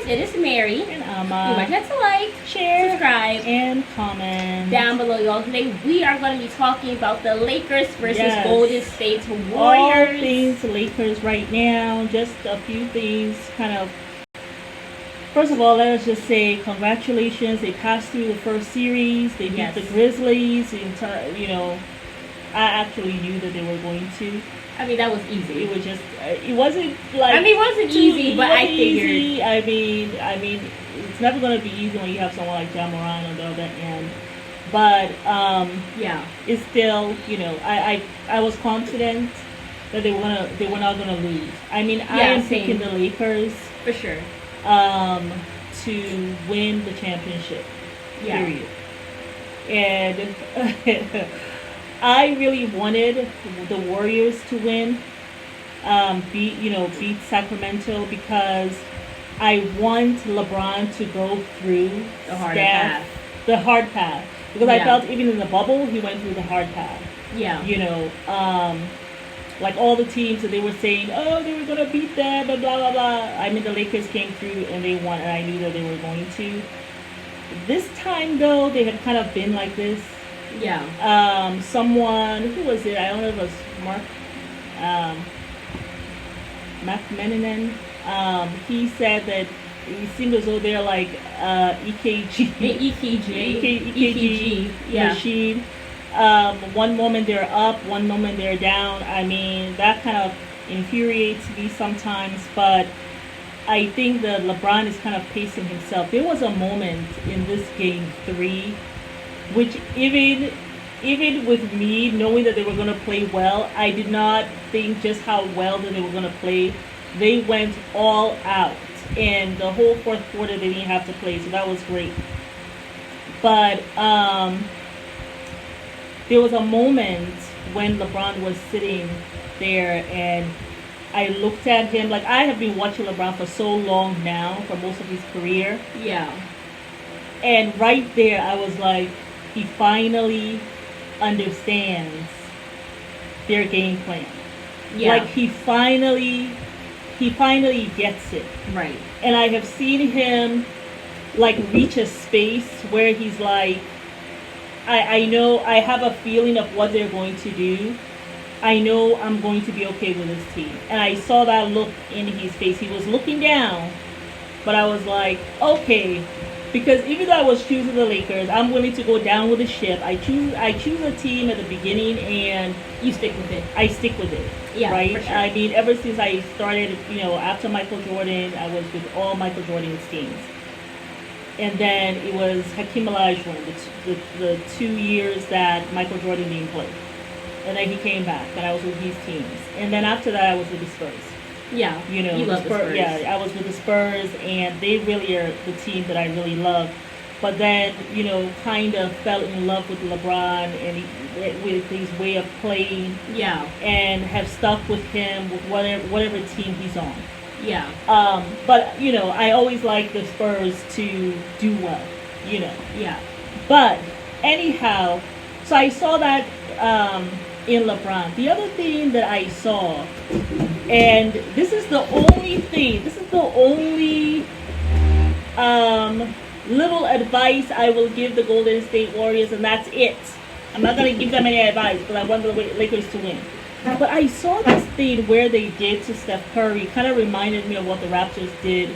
it is Mary. And You might have to like, share, subscribe, and comment down below, y'all. Today we are going to be talking about the Lakers versus Yes. Golden State all Warriors. things Lakers right now. Just a few things, kind of. First of all, let us just say congratulations. They passed through the first series. They beat Yes. the Grizzlies. I actually knew that they were going to. I mean, that was easy. It was just. It wasn't like. I mean, it wasn't easy, but I figured. Easy. I mean, it's never going to be easy when you have someone like Ja Morant on the other end. But yeah, it's still, I was confident that they were not gonna lose. I mean, I am same. picking the Lakers for sure. To win the championship. Yeah. Period. And I really wanted the Warriors to win, beat Sacramento, because I want LeBron to go through the hard path. The hard path. Because I felt even in the bubble, he went through the hard path. Yeah. Like all the teams that they were saying, oh, they were going to beat them, and blah, blah, blah. I mean, the Lakers came through and they won, and I knew that they were going to. This time, though, they had kind of been like this. Yeah. Someone, who was it? I don't know if it was Mark Meninen. He said that it seemed as though they're like EKG machine. One moment they're up, one moment they're down. I mean, that kind of infuriates me sometimes, but I think that LeBron is kind of pacing himself. There was a moment in this game 3 which even with me knowing that they were going to play well, I did not think just how well that they were going to play. They went all out, and the whole fourth quarter they didn't have to play, so that was great. But there was a moment when LeBron was sitting there, and I looked at him. Like, I have been watching LeBron for so long now, for most of his career. Yeah. And right there, I was like, he finally understands their game plan. Yeah. Like, he finally gets it. Right. And I have seen him, like, reach a space where he's like, I know, I have a feeling of what they're going to do. I know I'm going to be okay with this team. And I saw that look in his face. He was looking down, but I was like, okay. Because even though I was choosing the Lakers, I'm willing to go down with the ship. I choose a team at the beginning, and you stick with it. I stick with it. Yeah, right? For sure. I mean, ever since I started, after Michael Jordan, I was with all Michael Jordan's teams. And then it was Hakeem Olajuwon, the 2 years that Michael Jordan didn't play. And then he came back, and I was with his teams. And then after that, I was with the Spurs. Yeah, you love the Spurs. Yeah, I was with the Spurs, and they really are the team that I really love. But then, kind of fell in love with LeBron and with his way of playing. Yeah. And have stuck with him with whatever team he's on. Yeah. But I always like the Spurs to do well. Yeah. But anyhow, so I saw that in LeBron. The other thing that I saw, and this is the only little advice I will give the Golden State Warriors, and that's it. I'm not going to give them any advice because I want the Lakers to win. But I saw this thing where they did to Steph Curry, kind of reminded me of what the Raptors did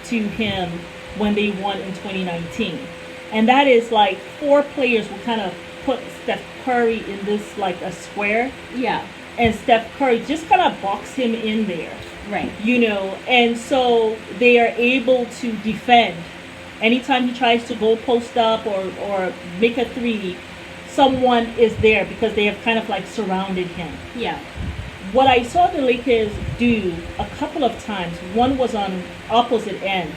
to him when they won in 2019. And that is like 4 players will kind of put Steph Curry in this, like, a square. Yeah. And Steph Curry just kind of box him in there. Right. And so they are able to defend. Anytime he tries to go post up or make a 3, someone is there because they have kind of like surrounded him. Yeah. What I saw the Lakers do a couple of times, one was on opposite ends,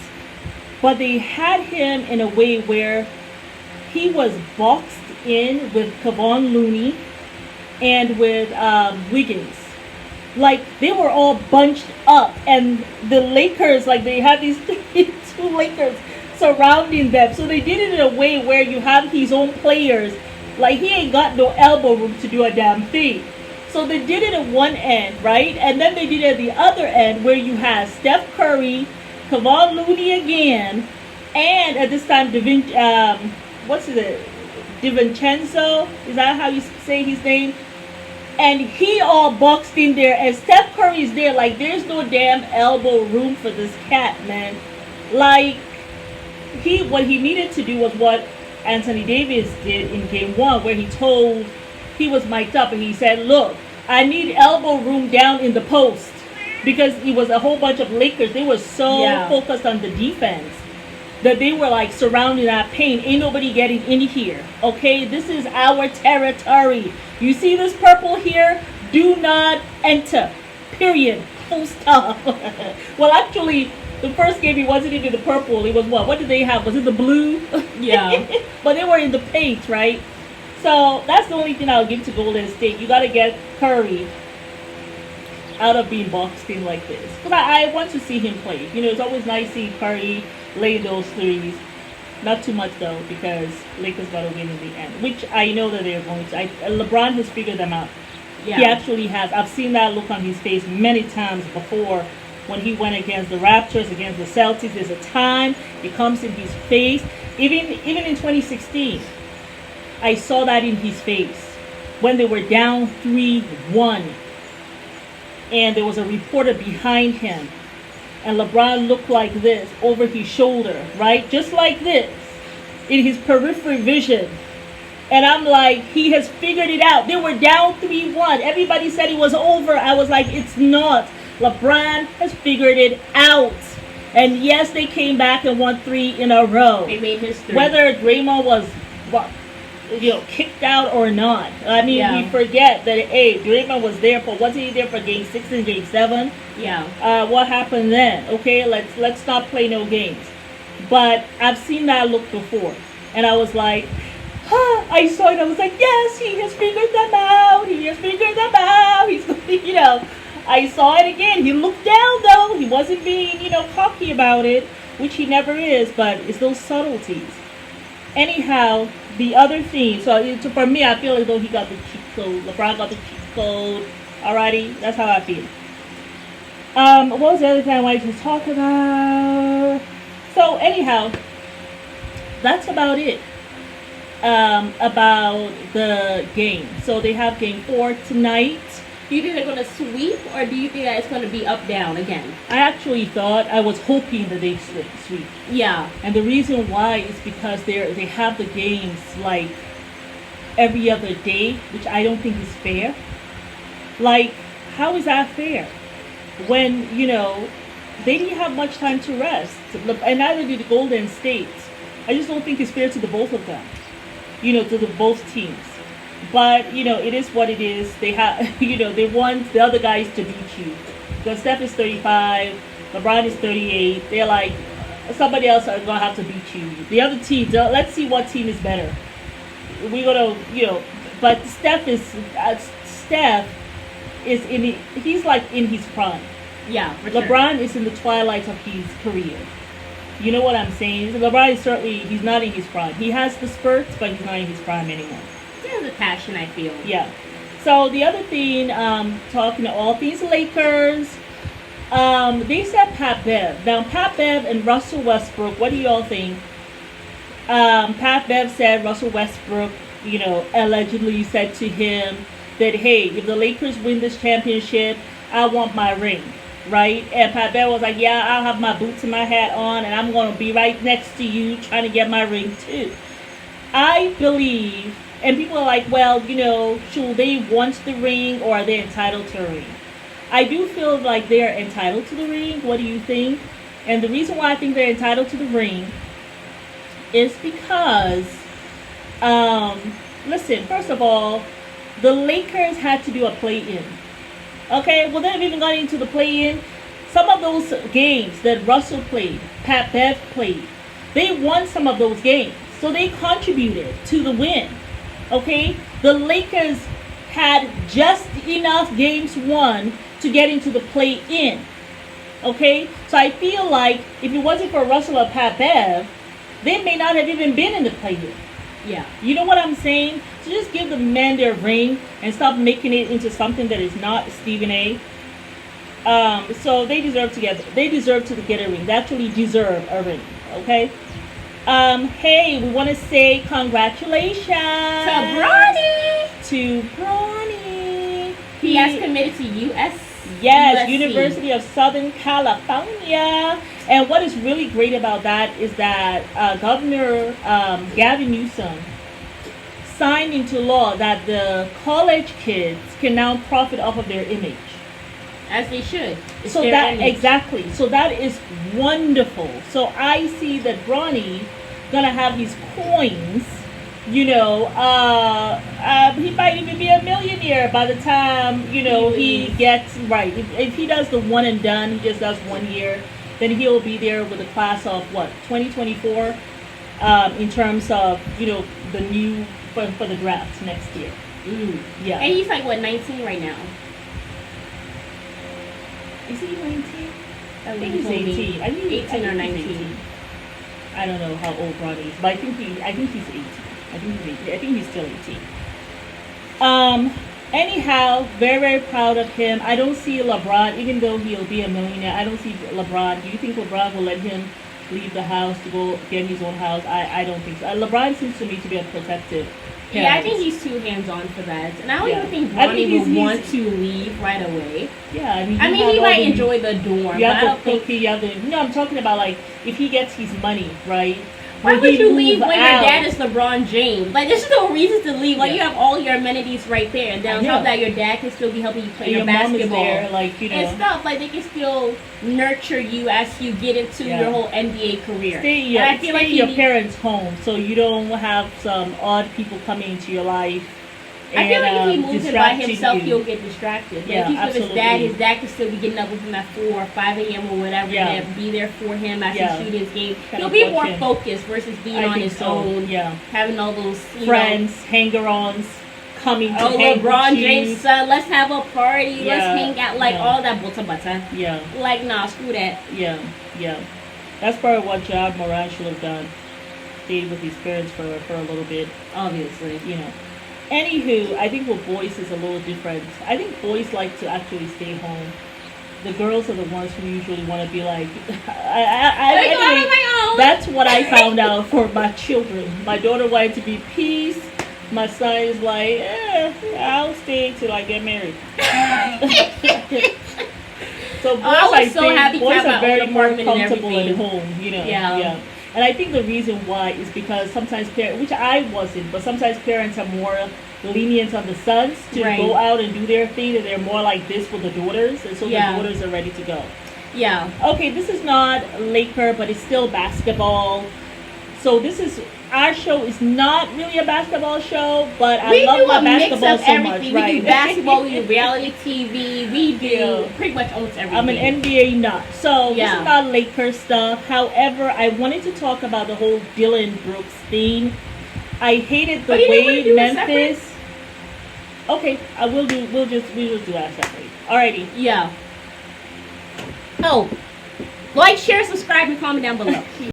but they had him in a way where he was boxed in with Kevon Looney and with Wiggins. Like, they were all bunched up, and the Lakers, like, they had these 2 Lakers surrounding them. So they did it in a way where you have his own players. Like, he ain't got no elbow room to do a damn thing. So they did it at one end, right? And then they did it at the other end where you have Steph Curry Kevon Looney again, and at this time, what's it? DiVincenzo, is that how you say his name? And he all boxed in there, and Steph Curry is there. Like, there's no damn elbow room for this cat, man. Like, what he needed to do was what Anthony Davis did in game one, where he was mic'd up and he said, look, I need elbow room down in the post, because it was a whole bunch of Lakers. They were so focused on the defense that they were like surrounding that paint. Ain't nobody getting in here. Okay, this is our territory. You see this purple here? Do not enter. Period. Full stop. Well, actually, the first game it wasn't even the purple. It was what? What did they have? Was it the blue? Yeah. But they were in the paint, right? So that's the only thing I'll give to Golden State. You got to get Curry out of being boxed in like this. Because I want to see him play. You know, it's always nice seeing Curry lay those threes. Not too much though, because Lakers got to win in the end, which I know that they're going to. LeBron has figured them out. Yeah. He actually has. I've seen that look on his face many times before when he went against the Raptors, against the Celtics. There's a time it comes in his face. Even in 2016, I saw that in his face when they were down 3-1, and there was a reporter behind him. And LeBron looked like this over his shoulder, right? Just like this in his peripheral vision. And I'm like, he has figured it out. They were down 3-1. Everybody said it was over. I was like, it's not. LeBron has figured it out. And yes, they came back and won 3 in a row. They made history. Whether Draymond was kicked out or not. I mean, we forget that, hey, Draymond was there wasn't he there for game 6 and game 7? Yeah. What happened then? Okay, let's not play no games. But I've seen that look before. And I was like, I saw it, I was like, yes, he has figured them out. He has figured them out. He's, I saw it again. He looked down though. He wasn't being, cocky about it, which he never is, but it's those subtleties. Anyhow, the other thing, so for me, I feel as though he got the cheat code. LeBron got the cheat code. Alrighty, that's how I feel. What was the other thing I wanted to talk about? So anyhow, that's about it. About the game. So they have game 4 tonight. Do you think they're going to sweep, or do you think that it's going to be up-down again? I actually I was hoping that they sweep. Yeah. And the reason why is because they have the games like every other day, which I don't think is fair. Like, how is that fair? When, they didn't have much time to rest. And neither did the Golden State. I just don't think it's fair to the both of them. To the both teams. But, it is what it is. They have, they want the other guys to beat you. Because Steph is 35, LeBron is 38. They're like, somebody else is going to have to beat you. The other team, let's see what team is better. We're going to, but Steph is he's like in his prime. Yeah, for LeBron sure. is in the twilight of his career. You know what I'm saying? LeBron is he's not in his prime. He has the spurts, but he's not in his prime anymore. He has a passion, I feel. Yeah. So the other thing, talking to all things Lakers, they said Pat Bev. Now, Pat Bev and Russell Westbrook, what do y'all think? Pat Bev said Russell Westbrook, allegedly said to him that, hey, if the Lakers win this championship, I want my ring. Right? And Pat Bev was like, yeah, I'll have my boots and my hat on, and I'm going to be right next to you trying to get my ring too. I believe, and people are like, well, should they want the ring, or are they entitled to a ring? I do feel like they're entitled to the ring. What do you think? And the reason why I think they're entitled to the ring is because, listen, first of all, the Lakers had to do a play-in. Okay, well, they haven't even got into the play-in. Some of those games that Russell played, Pat Bev played, they won some of those games. So they contributed to the win. Okay? The Lakers had just enough games won to get into the play-in. Okay? So I feel like if it wasn't for Russell or Pat Bev, they may not have even been in the play-in. Yeah. You know what I'm saying? So just give the men their ring and stop making it into something that is not. Stephen A. So they deserve to get a ring. They actually deserve a ring. Okay. Hey, we want to say congratulations to Bronny. He has committed to US. Yes, USC. University of Southern California. And what is really great about that is that Governor Gavin Newsom signed into law that the college kids can now profit off of their image. As they should. It's So their that image. exactly. So that is wonderful. So I see that Bronny gonna have his coins. You know, he might even be a millionaire by the time he gets right. If he does the one and done, he just does 1 year, then he'll be there with a class of what 2024, in terms of the new for the draft next year. Yeah. And he's like what, 19 right now? Is he 19? I think he's 18. I think 18 or 19. 18. I don't know how old Ronnie is, but I think he's 18. I think he's still 18. Anyhow, very, very proud of him. I don't see LeBron, even though he'll be a millionaire, I don't see LeBron. Do you think LeBron will let him leave the house to go get his own house? I don't think so. LeBron seems to me to be a protective parent. Yeah, I think he's too hands-on for that. And I don't even think I think Bronny would want to leave right away. Yeah, I mean, he might enjoy the dorm, you but I have don't the think... cookie, you have the... No, I'm talking about, like, if he gets his money, right? Why When would he you leave move when your out- dad is LeBron James? Like, there's no reason to leave. Like, Yeah. you have all your amenities right there. And then I on top know. of that, your dad can still be helping you play And your mom is basketball. there, like, And stuff. Like, they can still nurture you as you get into Yeah. your whole NBA career. Stay And I feel like in your parents' home so you don't have some odd people coming into your life. I feel like if he moves it by distracting himself, you. he'll get distracted. But Yeah, if he's with absolutely. his dad can still be getting up with him at 4 or 5 a.m. or whatever, Yeah. and be there for him as Yeah. he shoots his game. Kind He'll of be watch more him. focused versus being I on think his so. own, Yeah. having all those Friends, hanger-ons, coming to oh, hang LeBron with you. James' son, let's have a party, Yeah, let's hang out, like yeah. all that butter. Yeah, Like, nah, screw that. yeah. That's probably what Moran should have done. Stayed with his parents for a little bit, Obviously. Anywho, I think with boys is a little different. I think boys like to actually stay home. The girls are the ones who usually want to be like, anyway, that's what I found out for my children. My daughter wanted to be peace. My son is like, I'll stay till I get married. So boys, I was so happy to boys have my are own very more apartment and comfortable at everything. home, Yeah. And I think the reason why is because sometimes parents, which I wasn't, but sometimes parents are more lenient on the sons to Right. go out and do their thing, and they're more like this with the daughters, and so Yeah. the daughters are ready to go. Yeah. Okay, this is not Laker, but it's still basketball. So our show is not really a basketball show, but I We love do my a mix basketball of so everything. much, right? We do basketball, we do reality TV, we do Yeah. pretty much almost everything. I'm an NBA nut. So this Yeah. is not Laker stuff. However, I wanted to talk about the whole Dylan Brooks thing. I hated the But you didn't way wanna do it Memphis. Okay, we'll just do that separately. Alrighty. Yeah. Oh, like, share, subscribe, and comment down below.